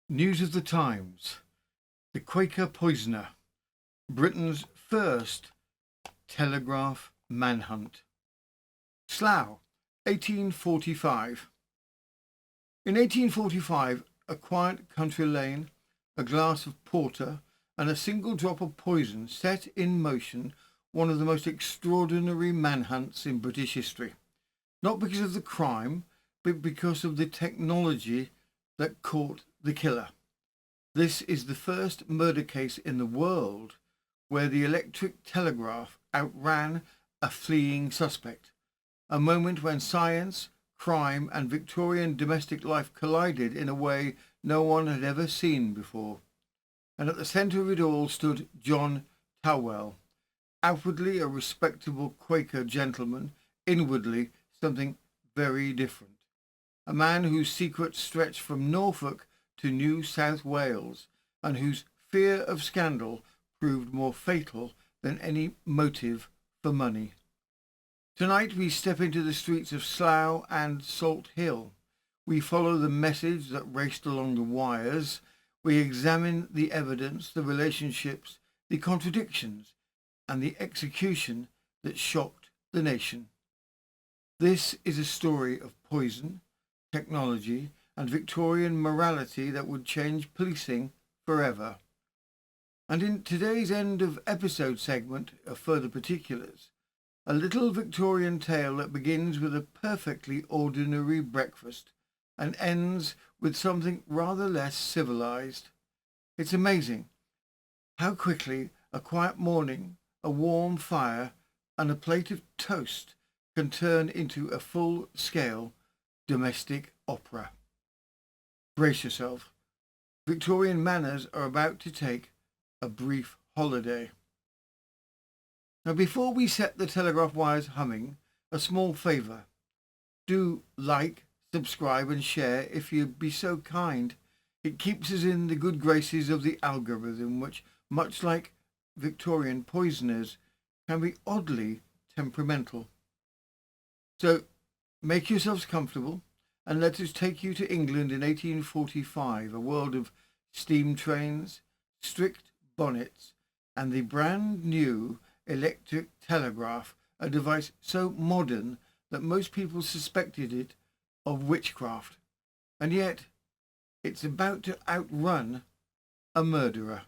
News of the Times. The Quaker Poisoner. Britain's first Telegraph Manhunt. Slough, 1845. In 1845, a quiet country lane, a glass of porter, and a single drop of poison set in motion one of the most extraordinary manhunts in British history. Not because of the crime, but because of the technology that caught the killer. This is the first murder case in the world where the electric telegraph outran a fleeing suspect, a moment when science, crime and Victorian domestic life collided in a way no one had ever seen before. And at the centre of it all stood John Tawell, outwardly a respectable Quaker gentleman, inwardly something very different. A man whose secrets stretched from Norfolk to New South Wales, and whose fear of scandal proved more fatal than any motive for money. Tonight we step into the streets of Slough and Salt Hill. We follow the message that raced along the wires. We examine the evidence, the relationships, the contradictions, and the execution that shocked the nation. This is a story of poison, technology, and Victorian morality that would change policing forever. And in today's end of episode segment of Further Particulars, a little Victorian tale that begins with a perfectly ordinary breakfast and ends with something rather less civilized. It's amazing how quickly a quiet morning, a warm fire, and a plate of toast can turn into a full-scale domestic opera. Brace yourself. Victorian manners are about to take a brief holiday. Now, before we set the telegraph wires humming, a small favour. Do like, subscribe and share if you'd be so kind. It keeps us in the good graces of the algorithm, which, much like Victorian poisoners, can be oddly temperamental. So, make yourselves comfortable and let us take you to England in 1845, a world of steam trains, strict bonnets, and the brand new electric telegraph, a device so modern that most people suspected it of witchcraft. And yet, it's about to outrun a murderer.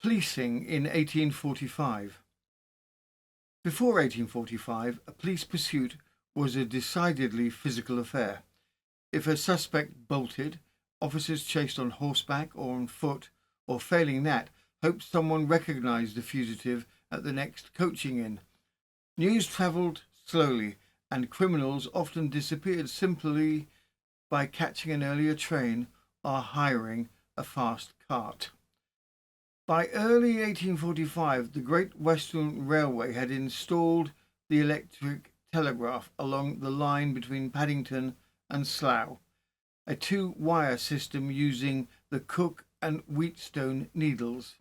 Policing in 1845. Before 1845, a police pursuit was a decidedly physical affair. If a suspect bolted, officers chased on horseback or on foot, or failing that, hoped someone recognised the fugitive at the next coaching inn. News travelled slowly, and criminals often disappeared simply by catching an earlier train or hiring a fast cart. By early 1845, the Great Western Railway had installed the electric telegraph along the line between Paddington and Slough, a two-wire system using the Cook and Wheatstone needles.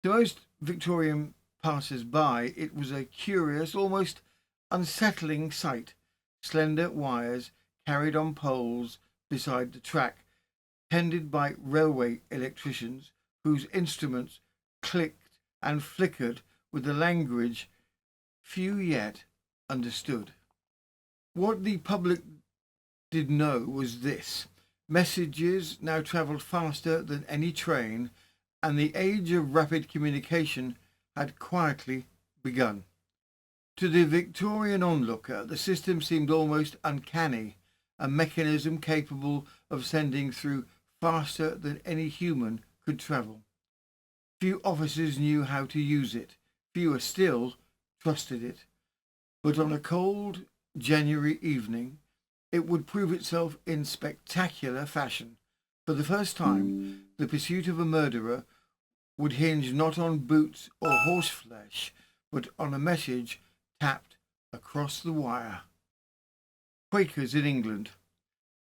To most Victorian passers-by, it was a curious, almost unsettling sight. Slender wires carried on poles beside the track, tended by railway electricians whose instruments clicked and flickered with a language few yet understood. What the public did know was this: messages now travelled faster than any train, and the age of rapid communication had quietly begun. To the Victorian onlooker, the system seemed almost uncanny, a mechanism capable of sending through faster than any human could travel. Few officers knew how to use it, fewer still trusted it. But on a cold January evening, it would prove itself in spectacular fashion. For the first time, the pursuit of a murderer would hinge not on boots or horseflesh, but on a message tapped across the wire. Quakers in England.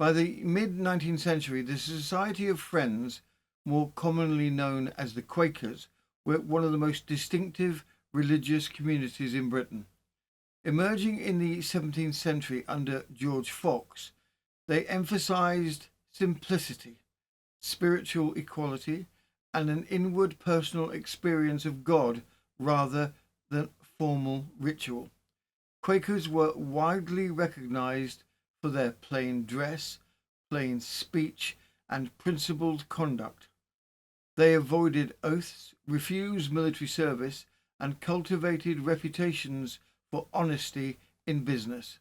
By the mid-19th century, the Society of Friends, more commonly known as the Quakers, were one of the most distinctive religious communities in Britain. Emerging in the 17th century under George Fox, they emphasised simplicity, spiritual equality, and an inward personal experience of God rather than formal ritual. Quakers were widely recognized for their plain dress, plain speech, and principled conduct. They avoided oaths, refused military service, and cultivated reputations for honesty in business.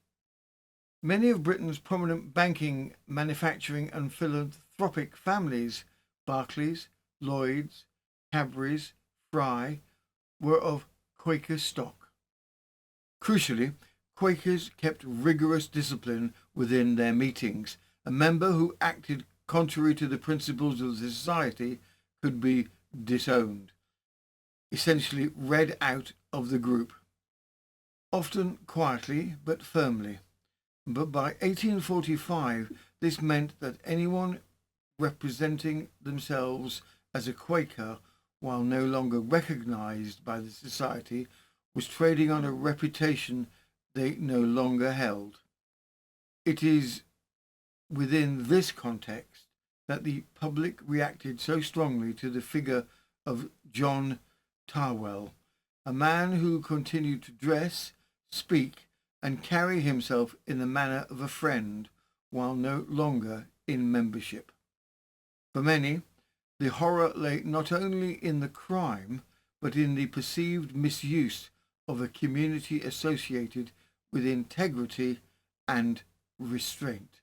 Many of Britain's prominent banking, manufacturing, and philanthropic families, Barclays, Lloyds, Cadburys, Fry, were of Quaker stock. Crucially, Quakers kept rigorous discipline within their meetings. A member who acted contrary to the principles of the society could be disowned, essentially read out of the group, often quietly but firmly. But by 1845, this meant that anyone representing themselves as a Quaker, while no longer recognised by the society, was trading on a reputation they no longer held. It is within this context that the public reacted so strongly to the figure of John Tawell, a man who continued to dress, speak, and carry himself in the manner of a friend while no longer in membership. For many, the horror lay not only in the crime, but in the perceived misuse of a community associated with integrity and restraint.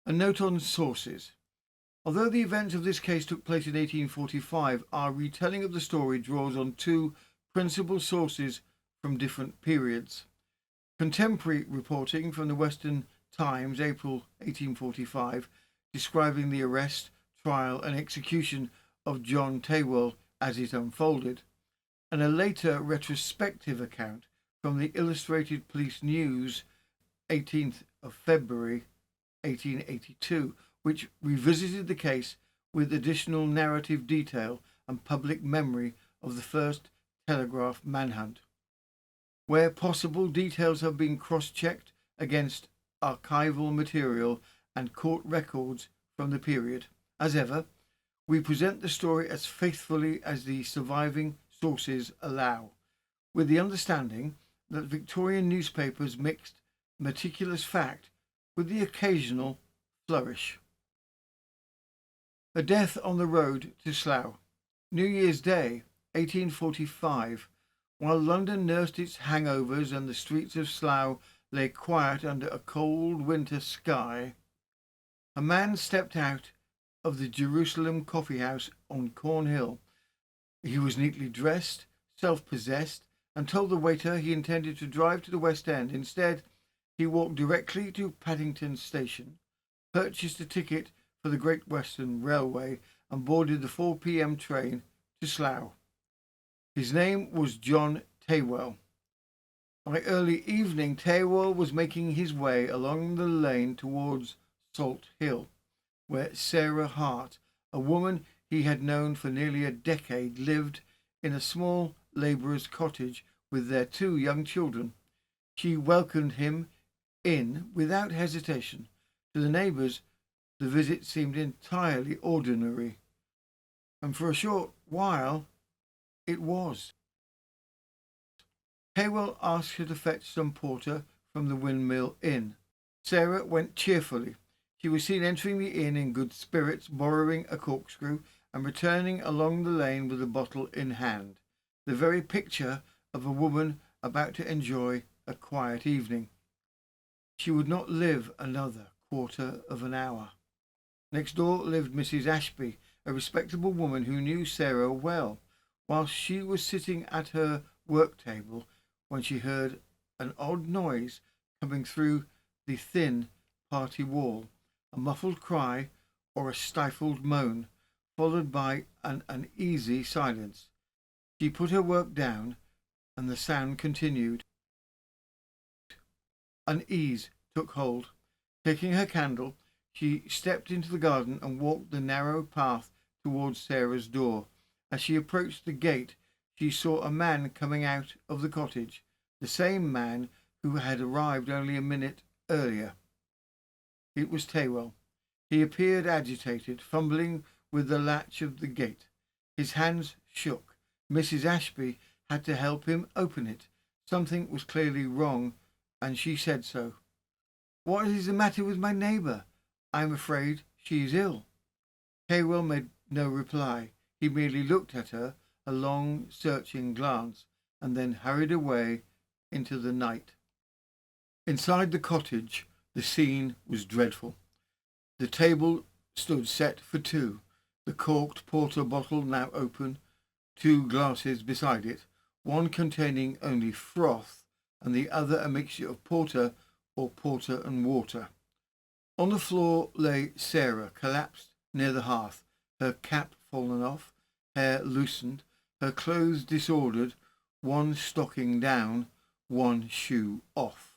A note on sources. Although the events of this case took place in 1845, our retelling of the story draws on two principal sources from different periods. Contemporary reporting from the Western Times, April 1845, describing the arrest, trial and execution of John Tawell as it unfolded, and a later retrospective account from the Illustrated Police News, 18th of February 1882, which revisited the case with additional narrative detail and public memory of the first Telegraph Manhunt. Where possible, details have been cross-checked against archival material and court records from the period. As ever, we present the story as faithfully as the surviving sources allow, with the understanding that Victorian newspapers mixed meticulous fact with the occasional flourish. A death on the road to Slough. New Year's Day, 1845. While London nursed its hangovers and the streets of Slough lay quiet under a cold winter sky, a man stepped out of the Jerusalem coffee house on Cornhill. He was neatly dressed, self-possessed, and told the waiter he intended to drive to the West End. Instead, he walked directly to Paddington Station, purchased a ticket for the Great Western Railway, and boarded the 4 p.m. train to Slough. His name was John Tawell. By early evening, Tawell was making his way along the lane towards Salt Hill, where Sarah Hart, a woman he had known for nearly a decade, lived in a small labourer's cottage with their 2 young children. She welcomed him in without hesitation. To the neighbours, the visit seemed entirely ordinary, and for a short while it was. Tawell asked her to fetch some porter from the Windmill Inn. Sarah went cheerfully. She was seen entering the inn in good spirits, borrowing a corkscrew, and returning along the lane with a bottle in hand, the very picture of a woman about to enjoy a quiet evening. She would not live another quarter of an hour. Next door lived Mrs. Ashby, a respectable woman who knew Sarah well, while she was sitting at her work table when she heard an odd noise coming through the thin party wall, a muffled cry or a stifled moan, followed by an uneasy silence. She put her work down, and the sound continued. Unease took hold. Taking her candle, she stepped into the garden and walked the narrow path towards Sarah's door. As she approached the gate, she saw a man coming out of the cottage, the same man who had arrived only a minute earlier. It was Tawell. He appeared agitated, fumbling with the latch of the gate. His hands shook. Mrs. Ashby had to help him open it. Something was clearly wrong, and she said so. "What is the matter with my neighbour? I am afraid she is ill." Tawell made no reply. He merely looked at her, a long, searching glance, and then hurried away into the night. Inside the cottage, the scene was dreadful. The table stood set for two, the corked porter bottle now open, two glasses beside it, one containing only froth and the other a mixture of porter or porter and water. On the floor lay Sarah, collapsed near the hearth, her cap fallen off, hair loosened, her clothes disordered, one stocking down, one shoe off.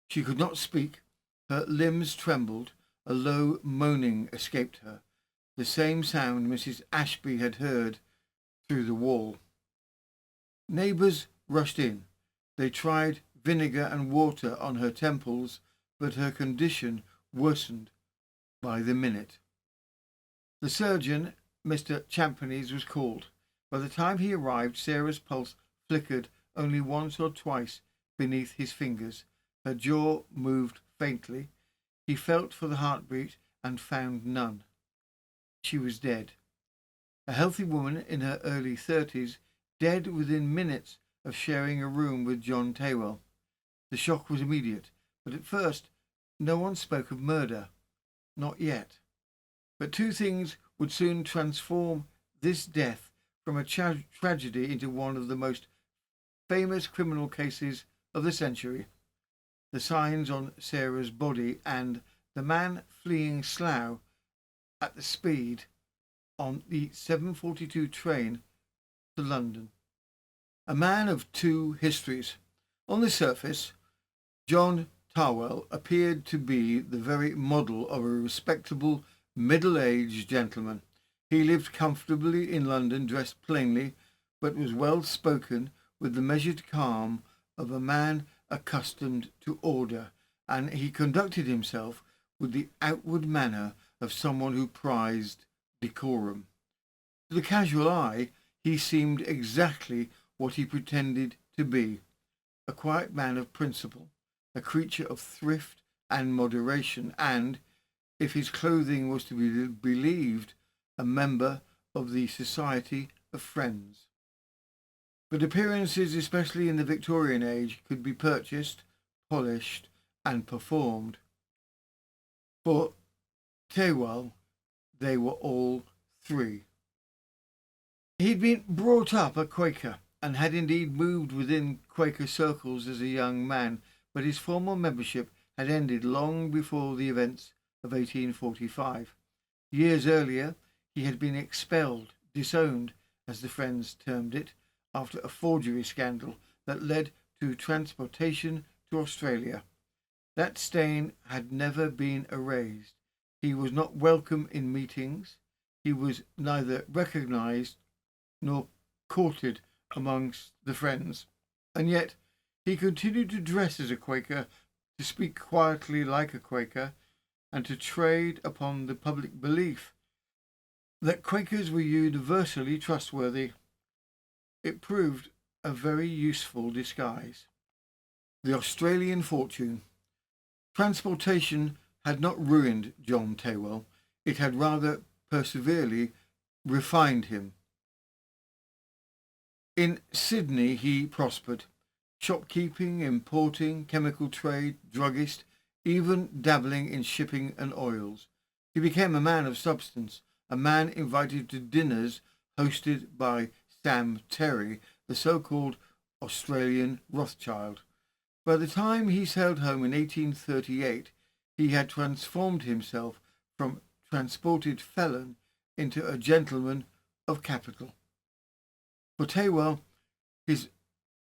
She could not speak, her limbs trembled, a low moaning escaped her, the same sound Mrs. Ashby had heard through the wall. Neighbours rushed in. They tried vinegar and water on her temples, but her condition worsened by the minute. The surgeon, Mr. Champneys, was called. By the time he arrived, Sarah's pulse flickered only once or twice beneath his fingers. Her jaw moved faintly. He felt for the heartbeat and found none. She was dead. A healthy woman in her early 30s, dead within minutes of sharing a room with John Tawell. The shock was immediate, but at first no one spoke of murder. Not yet. But two things would soon transform this death from a tragedy into one of the most famous criminal cases of the century. The signs on Sarah's body and the man fleeing Slough at the speed on the 7:42 train to London. A man of two histories. On the surface, John Tawell appeared to be the very model of a respectable middle-aged gentleman. He lived comfortably in London, dressed plainly, but was well spoken, with the measured calm of a man accustomed to order, and he conducted himself with the outward manner of someone who prized decorum. To the casual eye, he seemed exactly what he pretended to be, a quiet man of principle, a creature of thrift and moderation, and, if his clothing was to be believed, a member of the Society of Friends. But appearances, especially in the Victorian age, could be purchased, polished, and performed. For Tawell, they were all three. He'd been brought up a Quaker, and had indeed moved within Quaker circles as a young man, but his formal membership had ended long before the events of 1845. Years earlier, he had been expelled, disowned, as the Friends termed it, after a forgery scandal that led to transportation to Australia. That stain had never been erased. He was not welcome in meetings. He was neither recognised nor courted amongst the Friends. And yet he continued to dress as a Quaker, to speak quietly like a Quaker, and to trade upon the public belief that Quakers were universally trustworthy. It proved a very useful disguise. The Australian fortune. Transportation had not ruined John Tawell. It had rather perseverely refined him. In Sydney he prospered. Shopkeeping, importing, chemical trade, druggist, even dabbling in shipping and oils. He became a man of substance, a man invited to dinners hosted by Sam Terry, the so-called Australian Rothschild. By the time he sailed home in 1838, he had transformed himself from transported felon into a gentleman of capital. For Tawell, his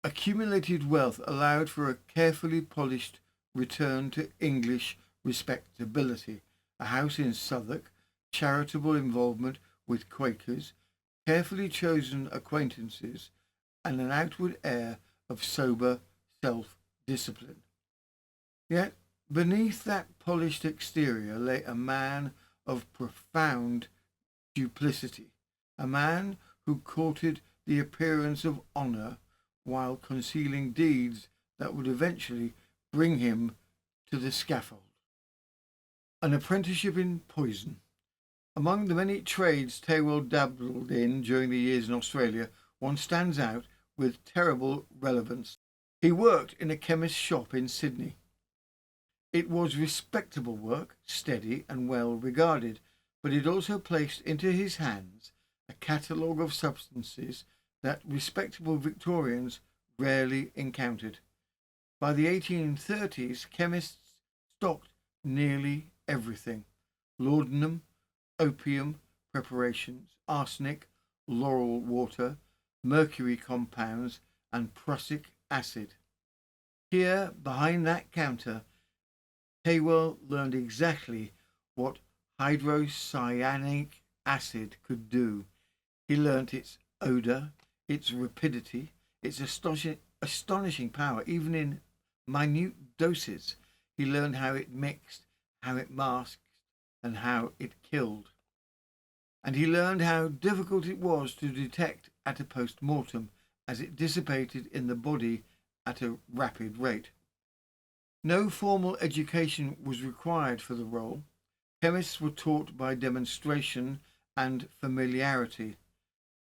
accumulated wealth allowed for a carefully polished return to English respectability, a house in Southwark, charitable involvement with Quakers, carefully chosen acquaintances, and an outward air of sober self-discipline. Yet beneath that polished exterior lay a man of profound duplicity, a man who courted the appearance of honour while concealing deeds that would eventually bring him to the scaffold. An apprenticeship in poison. Among the many trades Tawell dabbled in during the years in Australia, one stands out with terrible relevance. He worked in a chemist's shop in Sydney. It was respectable work, steady and well regarded, but it also placed into his hands a catalogue of substances that respectable Victorians rarely encountered. By the 1830s, chemists stocked nearly everything: laudanum, opium preparations, arsenic, laurel water, mercury compounds, and prussic acid. Here, behind that counter, Tawell learned exactly what hydrocyanic acid could do. He learnt its odour, its rapidity, its astonishing power, even in minute doses. He learned how it mixed, how it masked, and how it killed. And he learned how difficult it was to detect at a post-mortem, as it dissipated in the body at a rapid rate. No formal education was required for the role. Chemists were taught by demonstration and familiarity.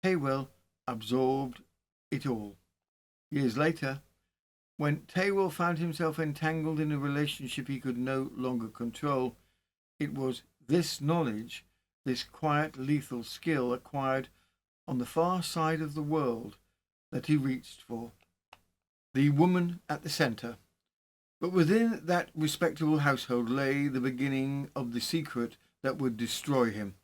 Tawell absorbed it all. Years later, when Tawell found himself entangled in a relationship he could no longer control, it was this knowledge, this quiet, lethal skill acquired on the far side of the world, that he reached for. The woman at the centre. But within that respectable household lay the beginning of the secret that would destroy him.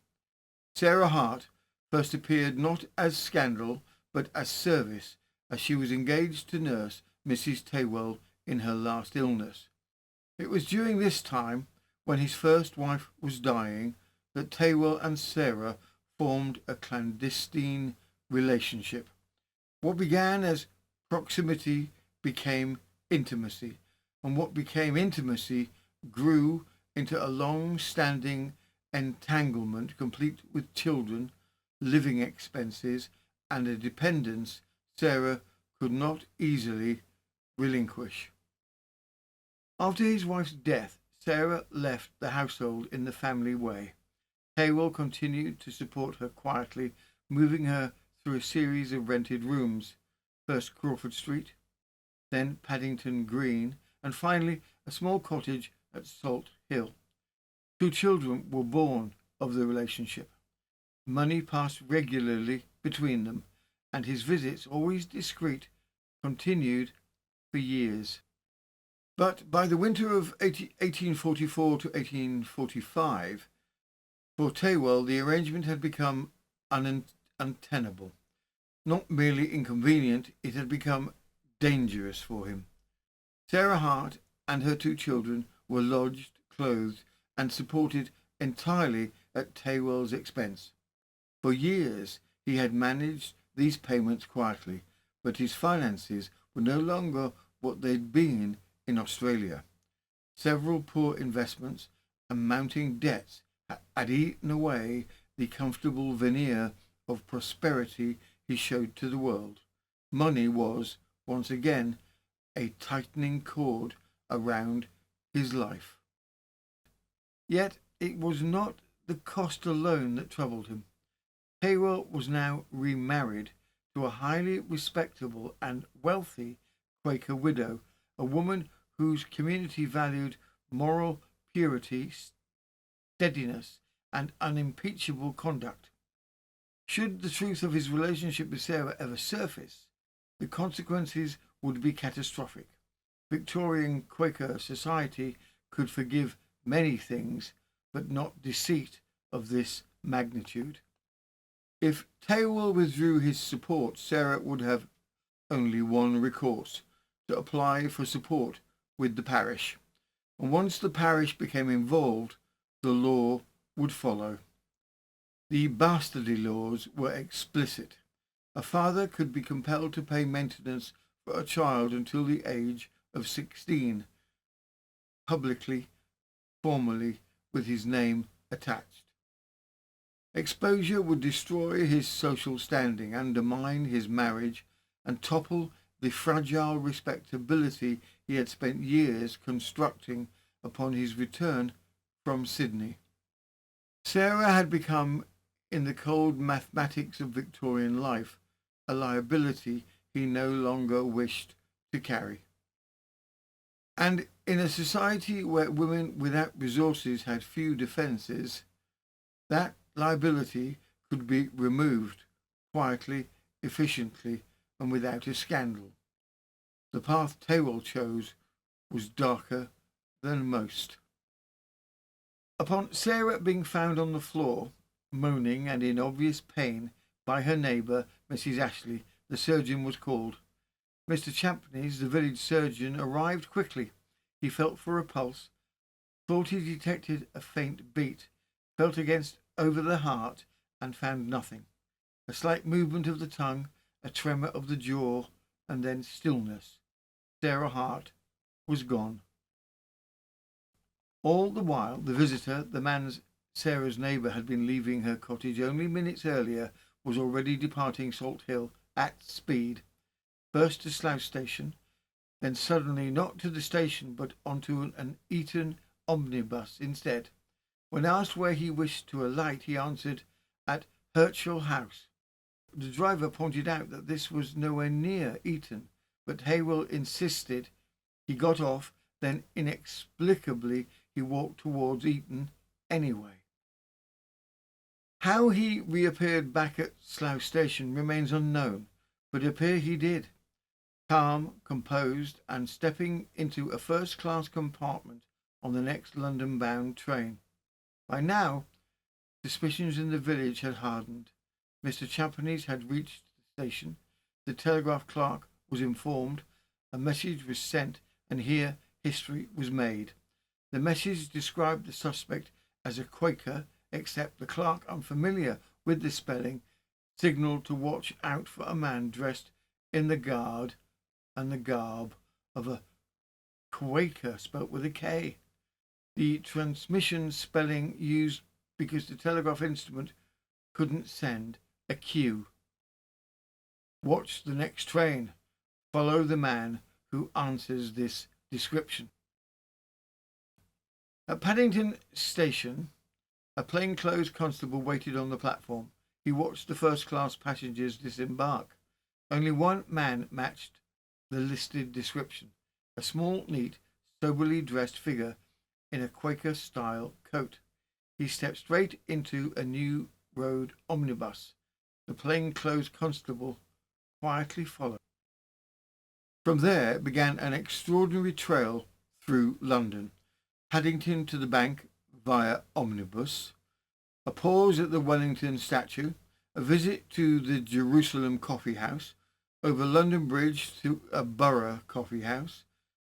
Sarah Hart first appeared not as scandal, but as service, as she was engaged to nurse Mrs. Tawell in her last illness. It was during this time, when his first wife was dying, that Tawell and Sarah formed a clandestine relationship. What began as proximity became intimacy, and what became intimacy grew into a long-standing entanglement, complete with children, living expenses, and a dependence Sarah could not easily relinquish. After his wife's death, Sarah left the household in the family way. Tawell continued to support her quietly, moving her through a series of rented rooms, first Crawford Street, then Paddington Green, and finally a small cottage at Salt Hill. 2 children were born of the relationship. Money passed regularly between them, and his visits, always discreet, continued for years. But by the winter of 1844 to 1845, for Tawell the arrangement had become untenable. Not merely inconvenient, it had become dangerous for him. Sarah Hart and her 2 children were lodged, clothed, and supported entirely at Tawell's expense. For years he had managed these payments quietly, but his finances were no longer what they'd been in Australia. Several poor investments and mounting debts had eaten away the comfortable veneer of prosperity he showed to the world. Money was, once again, a tightening cord around his life. Yet it was not the cost alone that troubled him. Tawell was now remarried to a highly respectable and wealthy Quaker widow, a woman whose community valued moral purity, steadiness, and unimpeachable conduct. Should the truth of his relationship with Sarah ever surface, the consequences would be catastrophic. Victorian Quaker society could forgive many things, but not deceit of this magnitude. If Tawell withdrew his support, Sarah would have only one recourse: to apply for support with the parish. And once the parish became involved, the law would follow. The bastardy laws were explicit. A father could be compelled to pay maintenance for a child until the age of 16, publicly, formally, with his name attached. Exposure would destroy his social standing, undermine his marriage, and topple the fragile respectability he had spent years constructing upon his return from Sydney. Sarah had become, in the cold mathematics of Victorian life, a liability he no longer wished to carry. And in a society where women without resources had few defences, that liability could be removed quietly, efficiently, and without a scandal. The path Tawell chose was darker than most. Upon Sarah being found on the floor, moaning and in obvious pain by her neighbour, Mrs. Ashley, the surgeon was called. Mr. Champneys, the village surgeon, arrived quickly. He felt for a pulse, thought he detected a faint beat, felt over the heart, and found nothing. A slight movement of the tongue, a tremor of the jaw, and then stillness. Sarah Hart was gone. All the while, the visitor, the man Sarah's neighbour had been leaving her cottage only minutes earlier, was already departing Salt Hill at speed, first to Slough Station, then suddenly not to the station but onto an Eton omnibus instead. When asked where he wished to alight, he answered, at Hertshall House. The driver pointed out that this was nowhere near Eton, but Tawell insisted. He got off, then inexplicably he walked towards Eton anyway. How he reappeared back at Slough Station remains unknown, but appear he did, calm, composed, and stepping into a first-class compartment on the next London-bound train. By now, suspicions in the village had hardened. Mr. Champneys had reached the station. The telegraph clerk was informed. A message was sent, and here history was made. The message described the suspect as a Quaker, except the clerk, unfamiliar with the spelling, signalled to watch out for a man dressed in the garb of a Quaker, spelt with a K. The transmission spelling used because the telegraph instrument couldn't send a Q. Watch the next train. Follow the man who answers this description. At Paddington Station, a plainclothes constable waited on the platform. He watched the first-class passengers disembark. Only one man matched the listed description, a small, neat, soberly dressed figure in a Quaker-style coat. He stepped straight into a New Road omnibus. The plainclothes constable quietly followed. From there began an extraordinary trail through London. Paddington to the Bank via omnibus, a pause at the Wellington statue, a visit to the Jerusalem Coffee House, over London Bridge to a Borough Coffee House,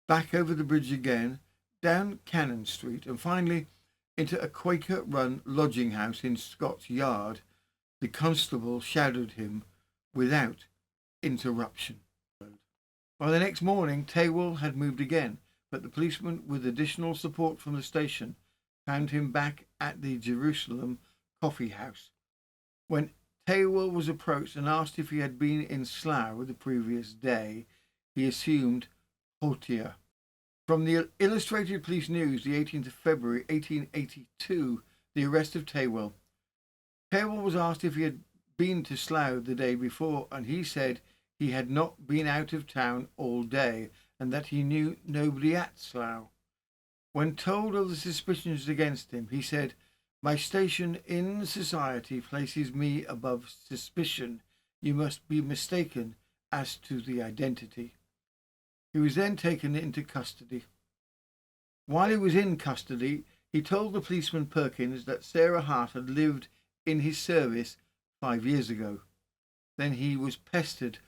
back over the bridge again, down Cannon Street, and finally into a Quaker-run lodging house in Scott's Yard. The constable shadowed him without interruption. By the next morning, Tawell had moved again, but the policeman, with additional support from the station, found him back at the Jerusalem Coffee House. When Tawell was approached and asked if he had been in Slough the previous day, he assumed hauteur. From the Illustrated Police News, the 18th of February 1882, the arrest of Tawell. Tawell was asked if he had been to Slough the day before, and he said he had not been out of town all day, and that he knew nobody at Slough. When told of the suspicions against him, he said, "My station in society places me above suspicion. You must be mistaken as to the identity." He was then taken into custody. While he was in custody, he told the policeman Perkins that Sarah Hart had lived in his service 5 years ago. Then he was pestered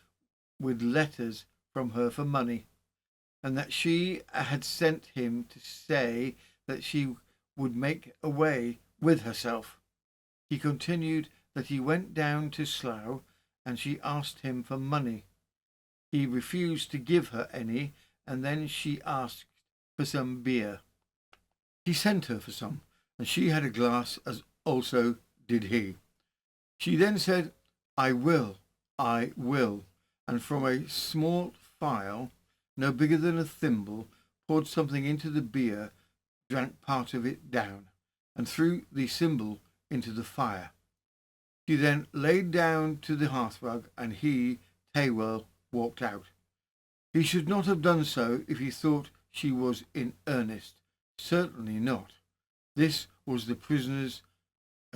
with letters from her for money, and that she had sent him to say that she would make away with herself. He continued that he went down to Slough and she asked him for money. He refused to give her any, and then she asked for some beer. He sent her for some, and she had a glass, as also did he. She then said, I will, and from a small phial, no bigger than a thimble, poured something into the beer, drank part of it down, and threw the symbol into the fire. She then laid down to the hearthrug, and he, Tawell, walked out. He should not have done so if he thought she was in earnest. Certainly not. This was the prisoner's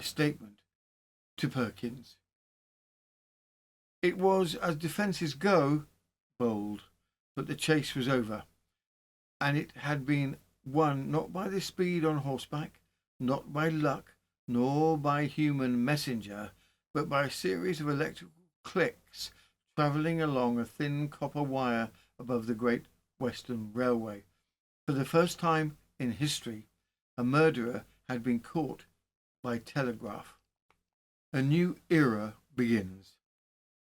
statement to Perkins. It was, as defences go, bold, but the chase was over, and it had been won not by the speed on horseback, not by luck, nor by human messenger, but by a series of electrical clicks travelling along a thin copper wire above the Great Western Railway. For the first time in history, a murderer had been caught by telegraph. A new era begins.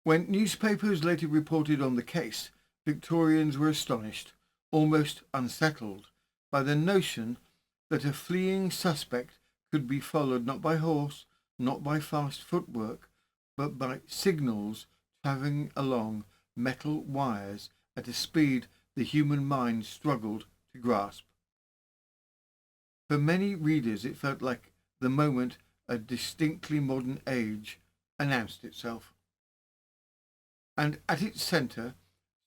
When newspapers later reported on the case, Victorians were astonished, almost unsettled, by the notion that a fleeing suspect could be followed not by horse, not by fast footwork, but by signals travelling along metal wires at a speed the human mind struggled to grasp. For many readers it felt like the moment a distinctly modern age announced itself. And at its centre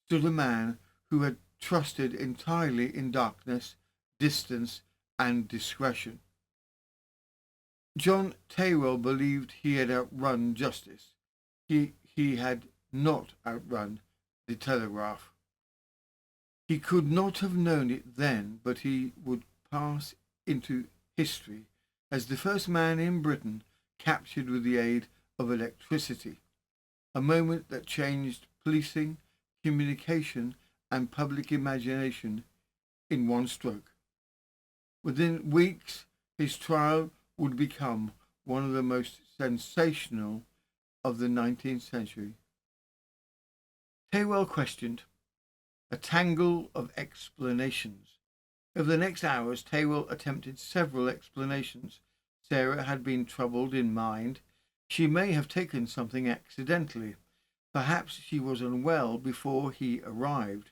stood a man who had trusted entirely in darkness, distance, and discretion. John Tawell believed he had outrun justice. He had not outrun the telegraph. He could not have known it then, but he would pass into history as the first man in Britain captured with the aid of electricity, a moment that changed policing, communication, and public imagination in one stroke. Within weeks, his trial would become one of the most sensational of the 19th century. Tawell questioned, a tangle of explanations. Over the next hours, Tawell attempted several explanations. Sarah had been troubled in mind. She may have taken something accidentally. Perhaps she was unwell before he arrived.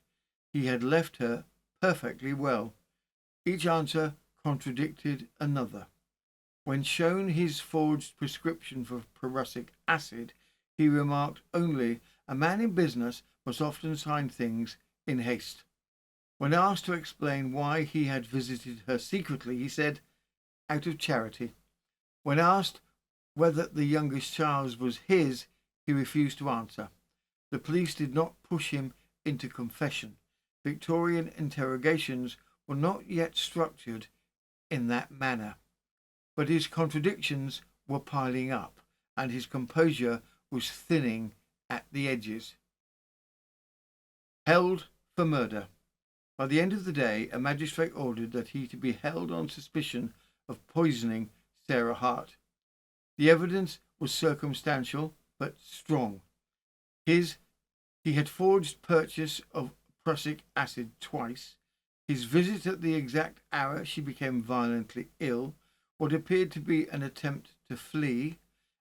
He had left her perfectly well. Each answer contradicted another. When shown his forged prescription for prussic acid, he remarked only, a man in business must often sign things in haste. When asked to explain why he had visited her secretly, he said, out of charity. When asked whether the youngest child was his, he refused to answer. The police did not push him into confession. Victorian interrogations were not yet structured in that manner. But his contradictions were piling up, and his composure was thinning at the edges. Held for murder. By the end of the day, a magistrate ordered that he to be held on suspicion of poisoning Sarah Hart. The evidence was circumstantial, but strong. He had forged purchase of prussic acid twice. His visit at the exact hour she became violently ill, what appeared to be an attempt to flee,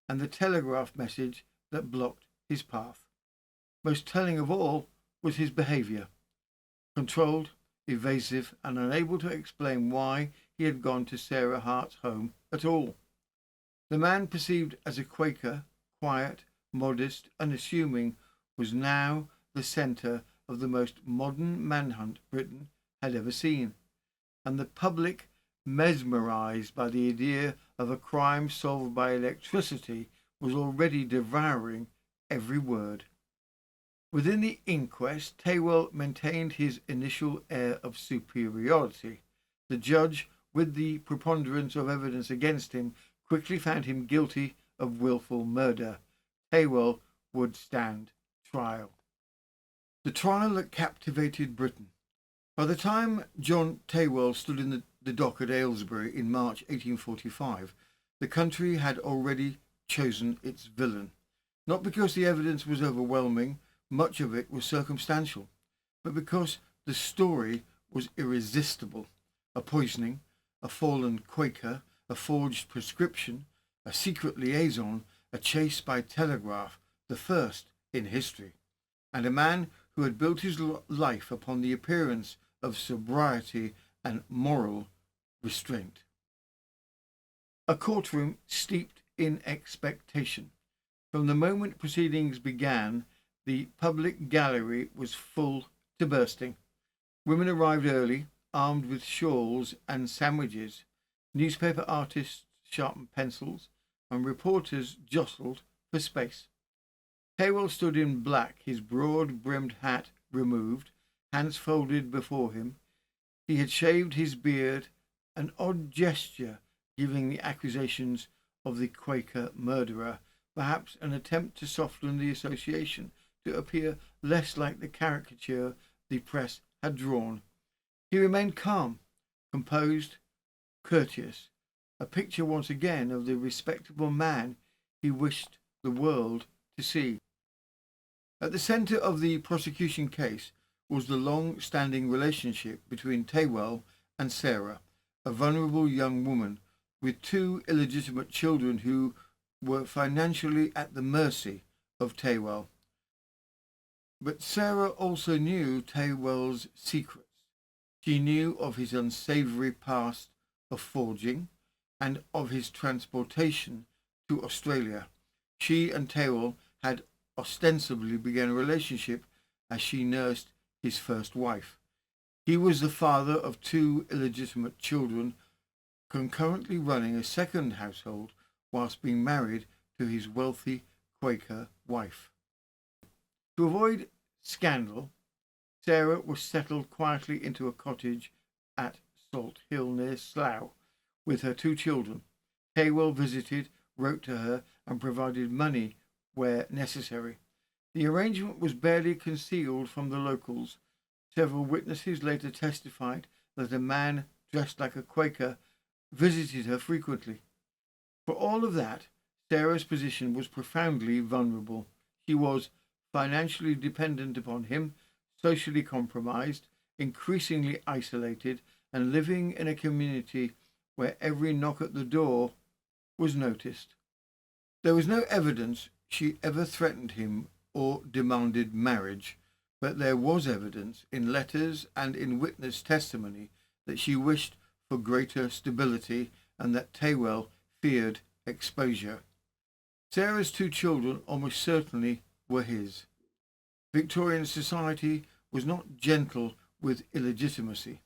and the telegraph message that blocked his path. Most telling of all was his behaviour. Controlled, evasive, and unable to explain why he had gone to Sarah Hart's home at all. The man perceived as a Quaker, quiet, modest, unassuming, was now the centre of the most modern manhunt Britain had ever seen, and the public, mesmerised by the idea of a crime solved by electricity, was already devouring every word. Within the inquest, Tawell maintained his initial air of superiority. The judge, with the preponderance of evidence against him, quickly found him guilty of wilful murder. Tawell would stand trial. The trial that captivated Britain. By the time John Tawell stood in the dock at Aylesbury in March 1845, the country had already chosen its villain. Not because the evidence was overwhelming, much of it was circumstantial, but because the story was irresistible. A poisoning, a fallen Quaker, a forged prescription, a secret liaison, a chase by telegraph, the first in history, and a man who had built his life upon the appearance of sobriety and moral restraint. A courtroom steeped in expectation. From the moment proceedings began, the public gallery was full to bursting. Women arrived early, armed with shawls and sandwiches. Newspaper artists sharpened pencils, and reporters jostled for space. Tawell stood in black, his broad-brimmed hat removed, hands folded before him. He had shaved his beard, an odd gesture giving the accusations of the Quaker murderer, perhaps an attempt to soften the association, to appear less like the caricature the press had drawn. He remained calm, composed, courteous, a picture once again of the respectable man he wished the world to see. At the centre of the prosecution case was the long-standing relationship between Tawell and Sarah, a vulnerable young woman with two illegitimate children who were financially at the mercy of Tawell. But Sarah also knew Tawell's secrets. She knew of his unsavoury past of forging and of his transportation to Australia. She and Tawell had ostensibly begun a relationship as she nursed his first wife. He was the father of two illegitimate children, concurrently running a second household whilst being married to his wealthy Quaker wife. To avoid scandal, Sarah was settled quietly into a cottage at Salt Hill near Slough with her two children. Tawell visited, wrote to her, and provided money where necessary. The arrangement was barely concealed from the locals. Several witnesses later testified that a man dressed like a Quaker visited her frequently. For all of that, Sarah's position was profoundly vulnerable. She was financially dependent upon him, socially compromised, increasingly isolated, and living in a community where every knock at the door was noticed. There was no evidence she ever threatened him or demanded marriage, but there was evidence in letters and in witness testimony that she wished for greater stability and that Tawell feared exposure. Sarah's two children almost certainly were his. Victorian society was not gentle with illegitimacy.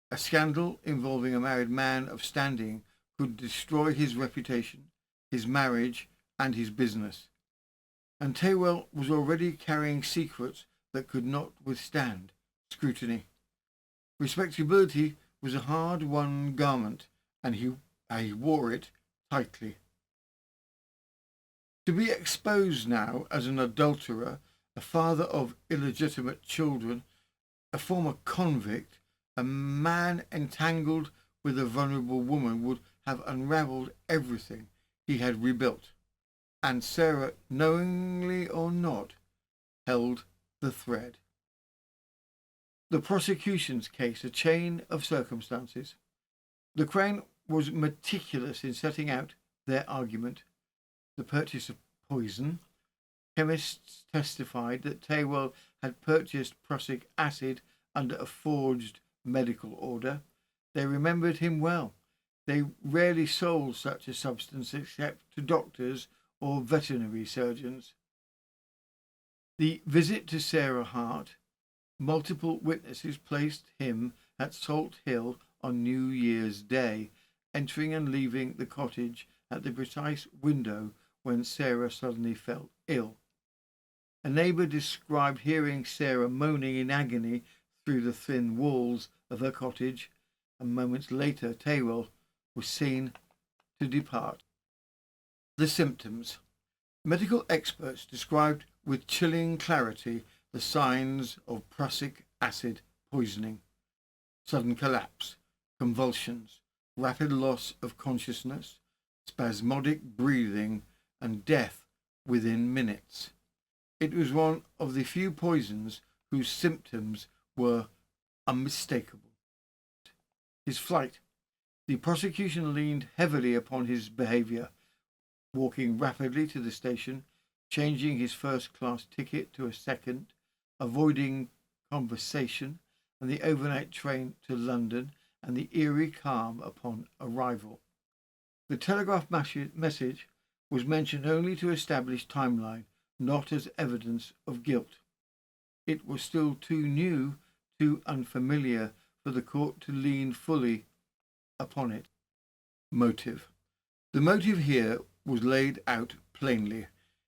A scandal involving a married man of standing could destroy his reputation, his marriage, and his business. And Tawell was already carrying secrets that could not withstand scrutiny. Respectability was a hard-won garment, and he wore it tightly. To be exposed now as an adulterer, a father of illegitimate children, a former convict, a man entangled with a vulnerable woman would have unravelled everything he had rebuilt. And Sarah, knowingly or not, held the thread. The prosecution's case, a chain of circumstances. The Crown was meticulous in setting out their argument. The purchase of poison. Chemists testified that Tawell had purchased prussic acid under a forged medical order. They remembered him well. They rarely sold such a substance except to doctors or veterinary surgeons. The visit to Sarah Hart. Multiple witnesses placed him at Salt Hill on New Year's Day, entering and leaving the cottage at the precise window when Sarah suddenly fell ill. A neighbour described hearing Sarah moaning in agony through the thin walls of her cottage, and moments later Tawell was seen to depart. The symptoms. Medical experts described with chilling clarity the signs of prussic acid poisoning: sudden collapse, convulsions, rapid loss of consciousness, spasmodic breathing, and death within minutes. It was one of the few poisons whose symptoms were unmistakable. His flight. The prosecution leaned heavily upon his behaviour. walking rapidly to the station, changing his first-class ticket to a second, avoiding conversation, and the overnight train to London, and the eerie calm upon arrival. The telegraph message was mentioned only to establish timeline, not as evidence of guilt. It was still too new, too unfamiliar for the court to lean fully upon it. Motive. The motive here was laid out plainly.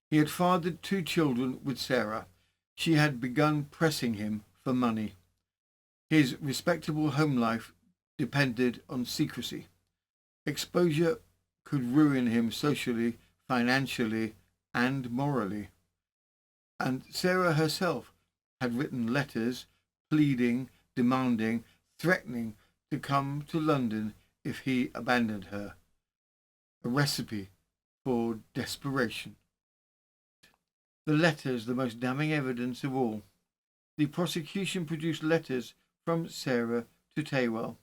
He had fathered 2 children with Sarah. She had begun pressing him for money. His respectable home life depended on secrecy. Exposure could ruin him socially, financially, and morally. And Sarah herself had written letters pleading, demanding, threatening to come to London if he abandoned her. A recipe for desperation. The letters, the most damning evidence of all. The prosecution produced letters from Sarah to Tawell.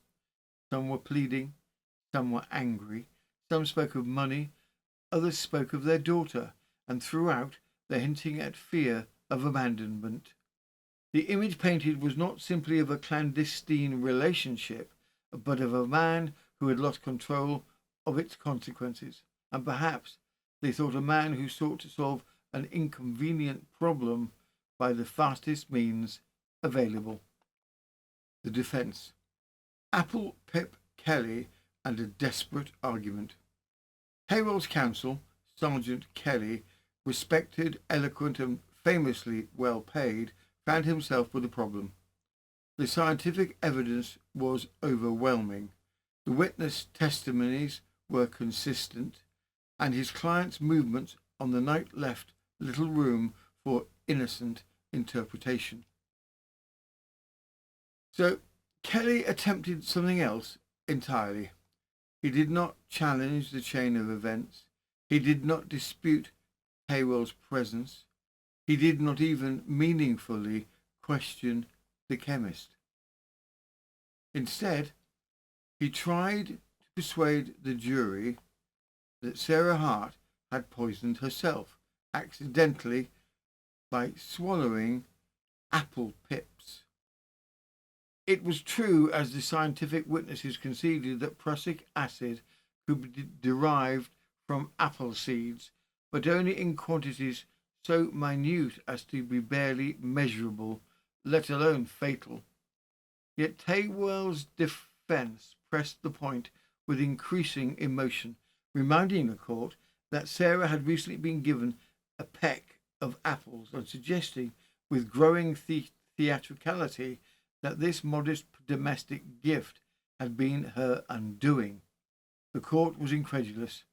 Some were pleading, some were angry, some spoke of money, others spoke of their daughter, and throughout they're hinting at fear of abandonment. The image painted was not simply of a clandestine relationship, but of a man who had lost control of its consequences, and perhaps they thought a man who sought to solve an inconvenient problem by the fastest means available. The defence. Apple Pip Kelly and a desperate argument. Tawell's counsel, Sergeant Kelly, respected, eloquent and famously well paid, found himself with a problem. The scientific evidence was overwhelming. The witness testimonies were consistent, and his client's movements on the night left little room for innocent interpretation. So Kelly attempted something else entirely. He did not challenge the chain of events. He did not dispute Tawell's presence. He did not even meaningfully question the chemist. Instead, he tried to persuade the jury that Sarah Hart had poisoned herself accidentally by swallowing apple pips. It was true, as the scientific witnesses conceded, that prussic acid could be derived from apple seeds, but only in quantities so minute as to be barely measurable, let alone fatal. Yet Tawell's defence pressed the point with increasing emotion, reminding the court that Sarah had recently been given a peck of apples and suggesting with growing theatricality that this modest domestic gift had been her undoing. The court was incredulous,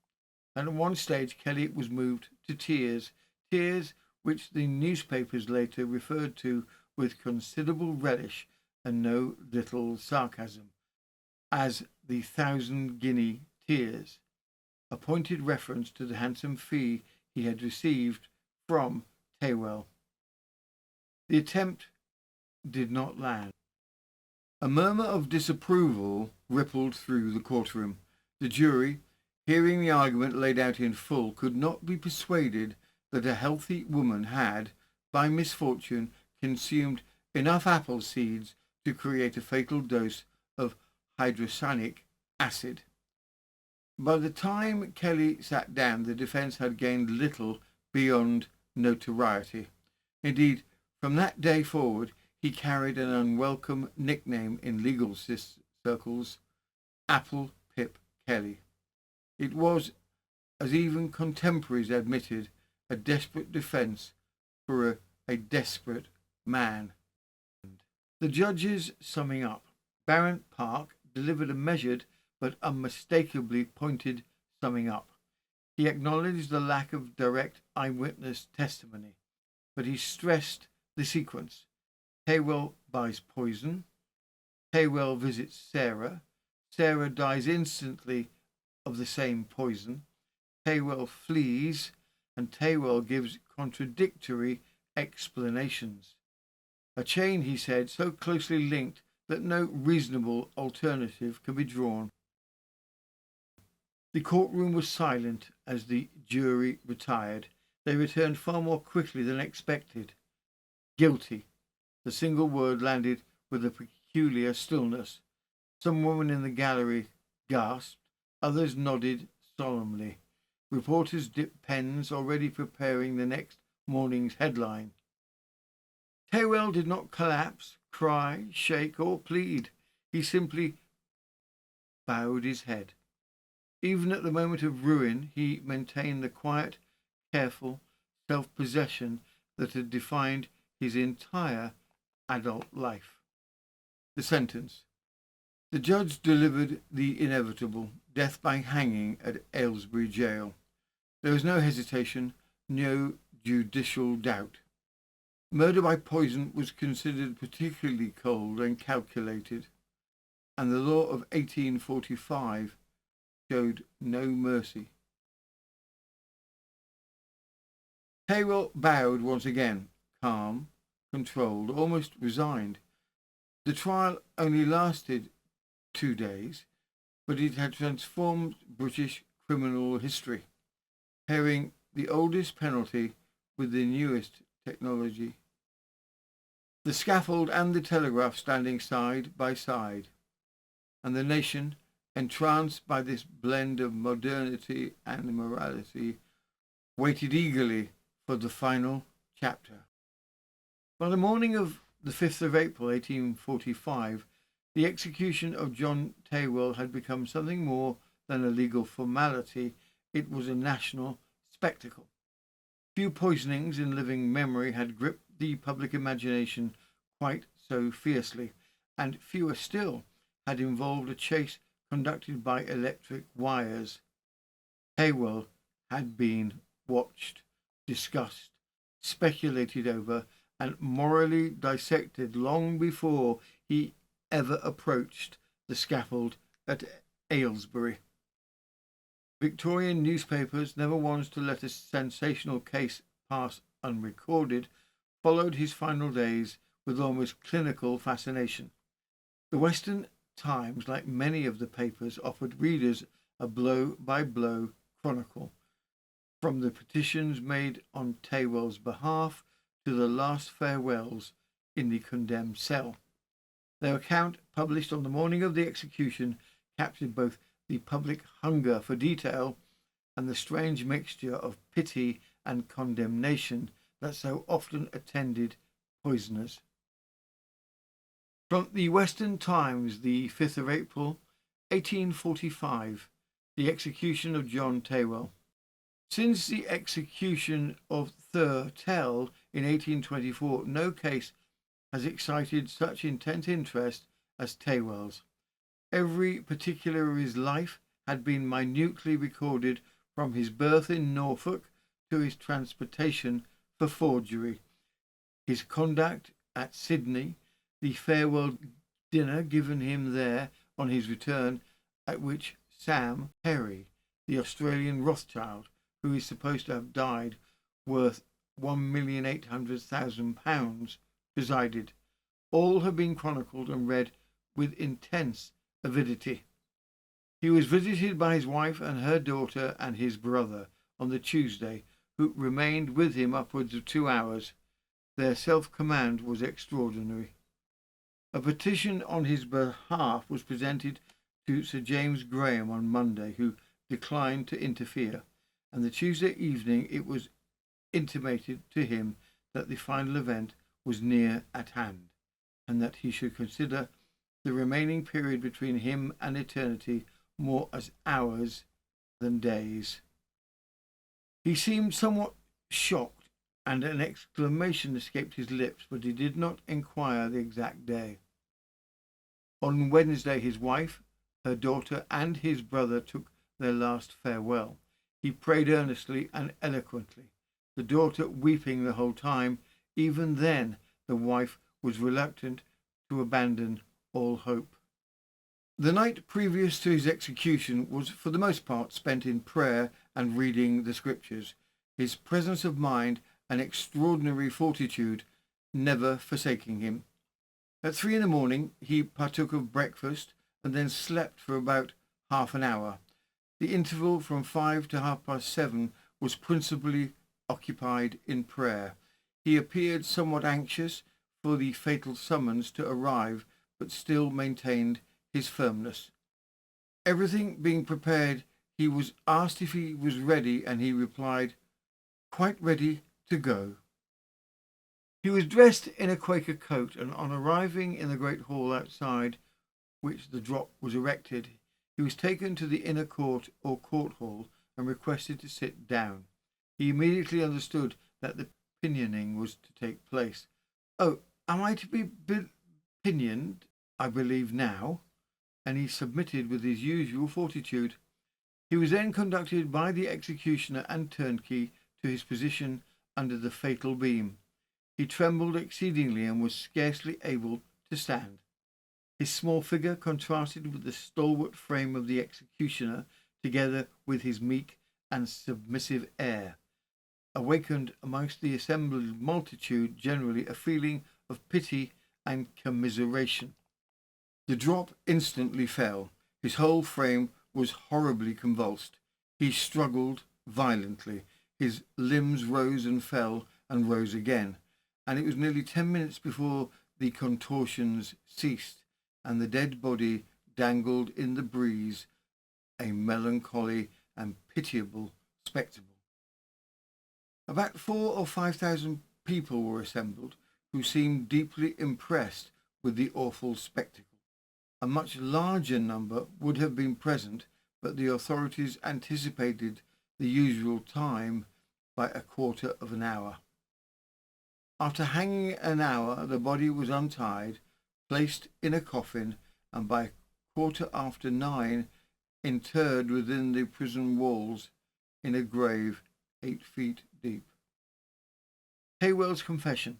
and at one stage Kelly was moved to tears, tears which the newspapers later referred to with considerable relish and no little sarcasm as the 1,000-guinea tears, a pointed reference to the handsome fee he had received from Tawell. The attempt did not land. A murmur of disapproval rippled through the courtroom. The jury, hearing the argument laid out in full, could not be persuaded that a healthy woman had, by misfortune, consumed enough apple seeds to create a fatal dose of hydrocyanuric acid. By the time Kelly sat down, the defence had gained little beyond notoriety. Indeed, from that day forward, he carried an unwelcome nickname in legal circles, Apple Pip Kelly. It was, as even contemporaries admitted, a desperate defence for a desperate man. The judges summing up. Baron Park delivered a measured but unmistakably pointed summing up. He acknowledged the lack of direct eyewitness testimony, but he stressed the sequence. Tawell buys poison. Tawell visits Sarah. Sarah dies instantly of the same poison. Tawell flees, and Tawell gives contradictory explanations. A chain, he said, so closely linked that no reasonable alternative can be drawn. The courtroom was silent as the jury retired. They returned far more quickly than expected. Guilty. The single word landed with a peculiar stillness. Some women in the gallery gasped, others nodded solemnly. Reporters dipped pens, already preparing the next morning's headline. Tawell did not collapse, cry, shake, or plead. He simply bowed his head. Even at the moment of ruin, he maintained the quiet, careful self-possession that had defined his entire adult life. The sentence. The judge delivered the inevitable, death by hanging at Aylesbury Jail. There was no hesitation, no judicial doubt. Murder by poison was considered particularly cold and calculated, and the law of 1845 showed no mercy. Tawell bowed once again, calm, controlled, almost resigned. The trial only lasted 2 days, but it had transformed British criminal history, pairing the oldest penalty with the newest technology. The scaffold and the telegraph standing side by side, and the nation, entranced by this blend of modernity and morality, waited eagerly for the final chapter. By the morning of the 5th of April 1845, the execution of John Tawell had become something more than a legal formality. It was a national spectacle. Few poisonings in living memory had gripped the public imagination quite so fiercely, and fewer still had involved a chase conducted by electric wires. Tawell had been watched, discussed, speculated over, and morally dissected long before he ever approached the scaffold at Aylesbury. Victorian newspapers, never ones to let a sensational case pass unrecorded, followed his final days with almost clinical fascination. The Western Times, like many of the papers, offered readers a blow-by-blow chronicle, from the petitions made on Tawell's behalf to the last farewells in the condemned cell. Their account, published on the morning of the execution, captured both the public hunger for detail and the strange mixture of pity and condemnation that so often attended poisoners. From the Western Times, the 5th of April, 1845, the execution of John Tawell. Since the execution of Tell in 1824, no case has excited such intense interest as Tawell's. Every particular of his life had been minutely recorded, from his birth in Norfolk to his transportation for forgery, his conduct at Sydney, the farewell dinner given him there on his return, at which Sam Perry, the Australian Rothschild, who is supposed to have died worth £1,800,000, presided. All have been chronicled and read with intense avidity. He was visited by his wife and her daughter and his brother on the Tuesday, who remained with him upwards of 2 hours. Their self-command was extraordinary. A petition on his behalf was presented to Sir James Graham on Monday, who declined to interfere, and the Tuesday evening it was intimated to him that the final event was near at hand, and that he should consider the remaining period between him and eternity more as hours than days. He seemed somewhat shocked, and an exclamation escaped his lips, but he did not inquire the exact day. On Wednesday his wife, her daughter, and his brother took their last farewell. He prayed earnestly and eloquently, the daughter weeping the whole time. Even then the wife was reluctant to abandon all hope. The night previous to his execution was for the most part spent in prayer and reading the scriptures, his presence of mind and extraordinary fortitude never forsaking him. At 3 in the morning he partook of breakfast and then slept for about half an hour. The interval from 5 to 7:30 was principally occupied in prayer. He appeared somewhat anxious for the fatal summons to arrive, but still maintained his firmness. Everything being prepared, he was asked if he was ready, and he replied, "Quite ready to go." He was dressed in a Quaker coat, and on arriving in the great hall outside which the drop was erected, he was taken to the inner court or court hall and requested to sit down. He immediately understood that the pinioning was to take place. "Oh, am I to be pinioned, I believe now?" And he submitted with his usual fortitude. He was then conducted by the executioner and turnkey to his position under the fatal beam. He trembled exceedingly and was scarcely able to stand. His small figure contrasted with the stalwart frame of the executioner, together with his meek and submissive air, awakened amongst the assembled multitude generally a feeling of pity and commiseration. The drop instantly fell. His whole frame was horribly convulsed. He struggled violently. His limbs rose and fell and rose again, and it was nearly 10 minutes before the contortions ceased and the dead body dangled in the breeze, a melancholy and pitiable spectacle. About 4,000 or 5,000 people were assembled, who seemed deeply impressed with the awful spectacle. A much larger number would have been present, but the authorities anticipated the usual time by a quarter of an hour. After hanging an hour, the body was untied, placed in a coffin, and by 9:15 interred within the prison walls in a grave 8 feet deep. Tawell's confession.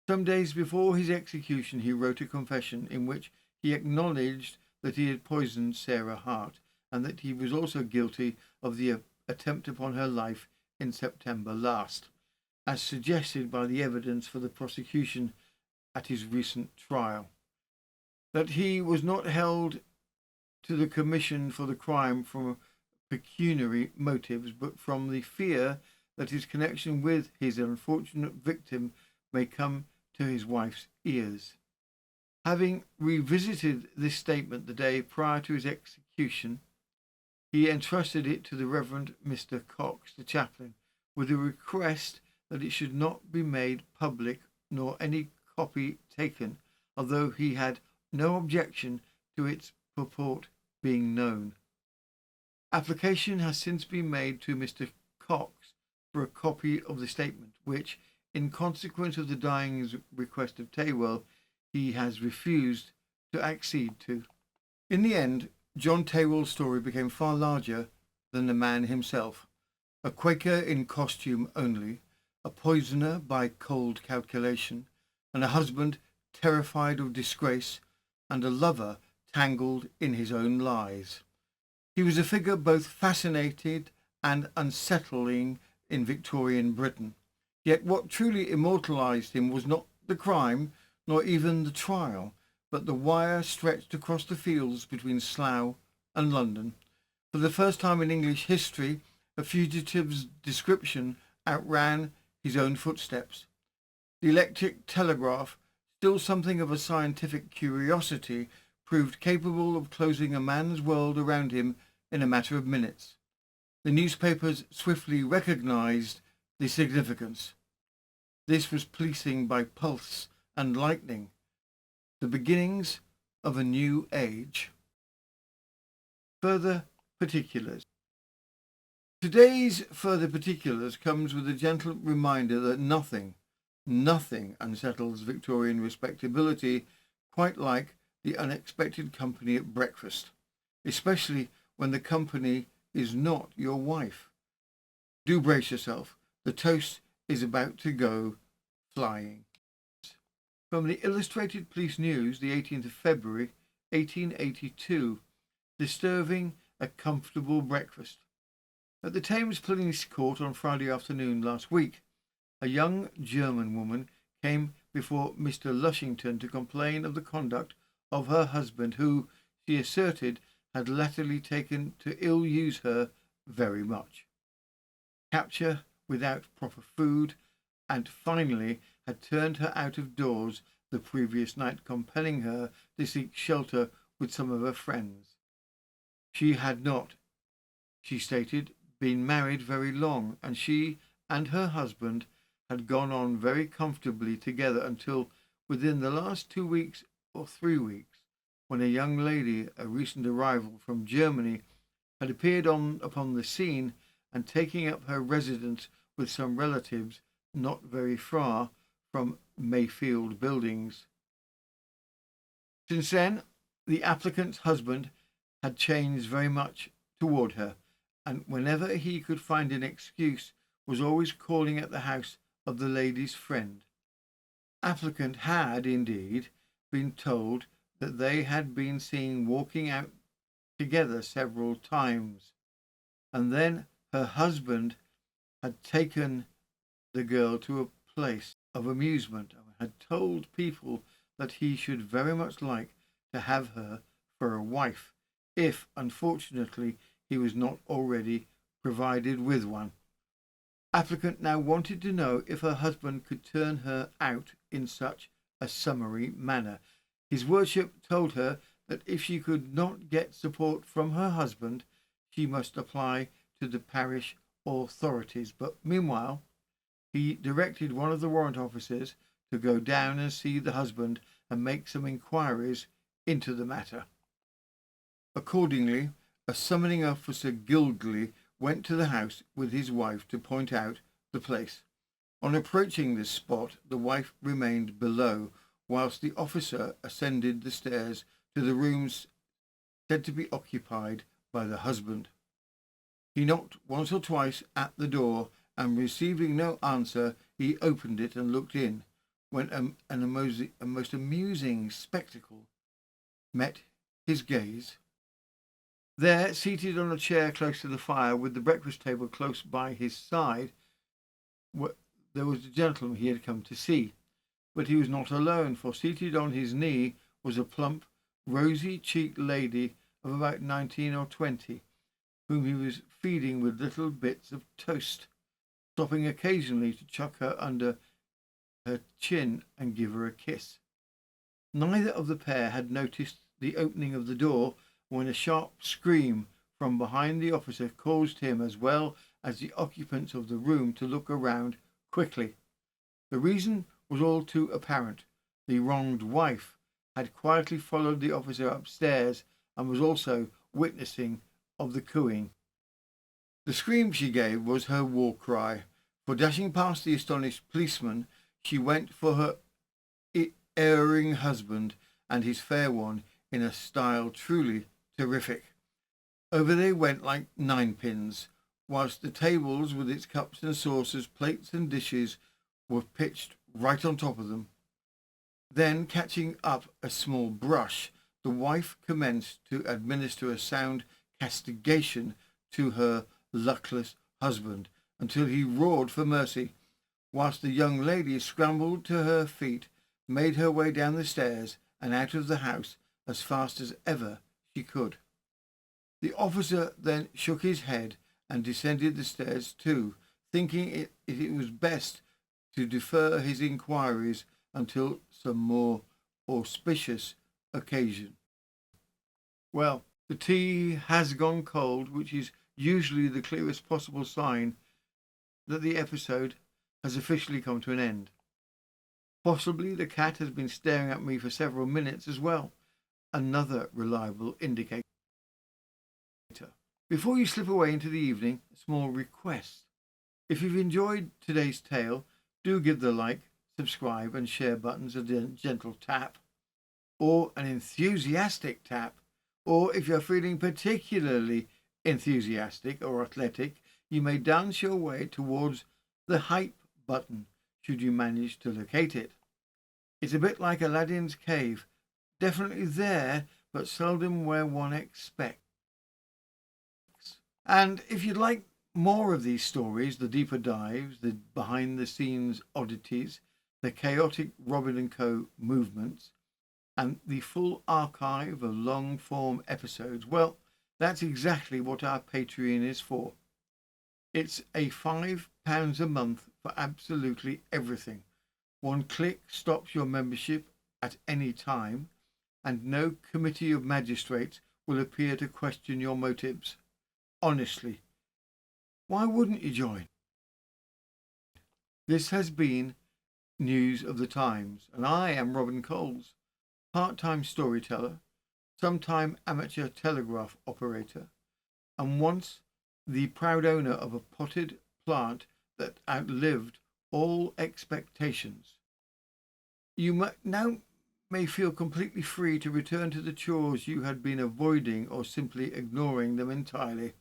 Some days before his execution, he wrote a confession in which he acknowledged that he had poisoned Sarah Hart, and that he was also guilty of the attempt upon her life in September last, as suggested by the evidence for the prosecution at his recent trial. That he was not held to the commission for the crime from pecuniary motives, but from the fear that his connection with his unfortunate victim may come to his wife's ears. Having revisited this statement the day prior to his execution, he entrusted it to the Reverend Mr. Cox, the chaplain, with a request that it should not be made public nor any copy taken, although he had no objection to its purport being known. Application has since been made to Mr. Cox for a copy of the statement, which, in consequence of the dying request of Tawell, he has refused to accede to. In the end, John Tawell's story became far larger than the man himself. A Quaker in costume only, a poisoner by cold calculation, and a husband terrified of disgrace, and a lover tangled in his own lies. He was a figure both fascinating and unsettling in Victorian Britain. Yet what truly immortalised him was not the crime, nor even the trial, but the wire stretched across the fields between Slough and London. For the first time in English history, a fugitive's description outran his own footsteps. The electric telegraph, still something of a scientific curiosity, proved capable of closing a man's world around him in a matter of minutes. The newspapers swiftly recognised the significance. This was policing by pulse and lightning, the beginnings of a new age. Further particulars. Today's further particulars comes with a gentle reminder that nothing unsettles Victorian respectability quite like the unexpected company at breakfast, especially when the company is not your wife. Do brace yourself. The toast is about to go flying. From the Illustrated Police News, the 18th of February, 1882, disturbing a comfortable breakfast. At the Thames Police Court on Friday afternoon last week, a young German woman came before Mr. Lushington to complain of the conduct of her husband, who, she asserted, had latterly taken to ill-use her very much. Capture without proper food, and finally had turned her out of doors the previous night, compelling her to seek shelter with some of her friends. She had not, she stated, been married very long, and she and her husband had gone on very comfortably together until within the last 2 weeks or 3 weeks, when a young lady, a recent arrival from Germany, had appeared upon the scene and taking up her residence with some relatives not very far from Mayfield Buildings. Since then, the applicant's husband had changed very much toward her, and whenever he could find an excuse, was always calling at the house of the lady's friend. Applicant had, indeed, been told that they had been seen walking out together several times, and then her husband had taken the girl to a place of amusement and had told people that he should very much like to have her for a wife, if, unfortunately, he was not already provided with one. Applicant now wanted to know if her husband could turn her out in such a summary manner. His worship told her that if she could not get support from her husband, she must apply to the parish authorities. But meanwhile, he directed one of the warrant officers to go down and see the husband and make some inquiries into the matter. Accordingly, a summoning officer Gilgley went to the house with his wife to point out the place. On approaching this spot, the wife remained below, whilst the officer ascended the stairs to the rooms said to be occupied by the husband. He knocked once or twice at the door, and receiving no answer, he opened it and looked in, when a most amusing spectacle met his gaze. There, seated on a chair close to the fire, with the breakfast table close by his side, there was the gentleman he had come to see. But he was not alone, for seated on his knee was a plump, rosy-cheeked lady of about 19 or 20, whom he was feeding with little bits of toast, stopping occasionally to chuck her under her chin and give her a kiss. Neither of the pair had noticed the opening of the door, when a sharp scream from behind the officer caused him, as well as the occupants of the room, to look around quickly. The reason was all too apparent. The wronged wife had quietly followed the officer upstairs and was also witnessing of the cooing. The scream she gave was her war cry, for dashing past the astonished policeman, she went for her erring husband and his fair one in a style truly terrific. Over they went like ninepins, whilst the tables with its cups and saucers, plates and dishes were pitched right on top of them. Then, catching up a small brush, the wife commenced to administer a sound castigation to her luckless husband until he roared for mercy, whilst the young lady scrambled to her feet, made her way down the stairs and out of the house as fast as ever she could. The officer then shook his head and descended the stairs too, thinking it was best to defer his inquiries until some more auspicious occasion. Well, the tea has gone cold, which is usually the clearest possible sign that the episode has officially come to an end. Possibly the cat has been staring at me for several minutes as well. Another reliable indicator. Before you slip away into the evening, a small request. If you've enjoyed today's tale, do give the like, subscribe and share buttons a gentle tap, or an enthusiastic tap, or if you're feeling particularly enthusiastic or athletic, you may dance your way towards the hype button should you manage to locate it. It's a bit like Aladdin's cave, definitely there, but seldom where one expects. And if you'd like more of these stories, the deeper dives, the behind-the-scenes oddities, the chaotic Robin & Co. movements, and the full archive of long-form episodes, well, That's exactly what our Patreon is for. It's a £5 a month for absolutely everything. One click stops your membership at any time, and no committee of magistrates will appear to question your motives. Honestly, why wouldn't you join? This has been News of the Times, and I am Robin Coles, part-time storyteller, sometime amateur telegraph operator, and once the proud owner of a potted plant that outlived all expectations. You now may feel completely free to return to the chores you had been avoiding or simply ignoring them entirely.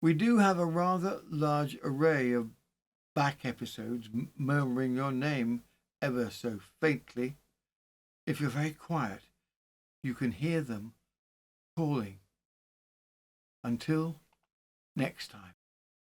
We do have a rather large array of back episodes murmuring your name ever so faintly. If you're very quiet, you can hear them calling. Until next time.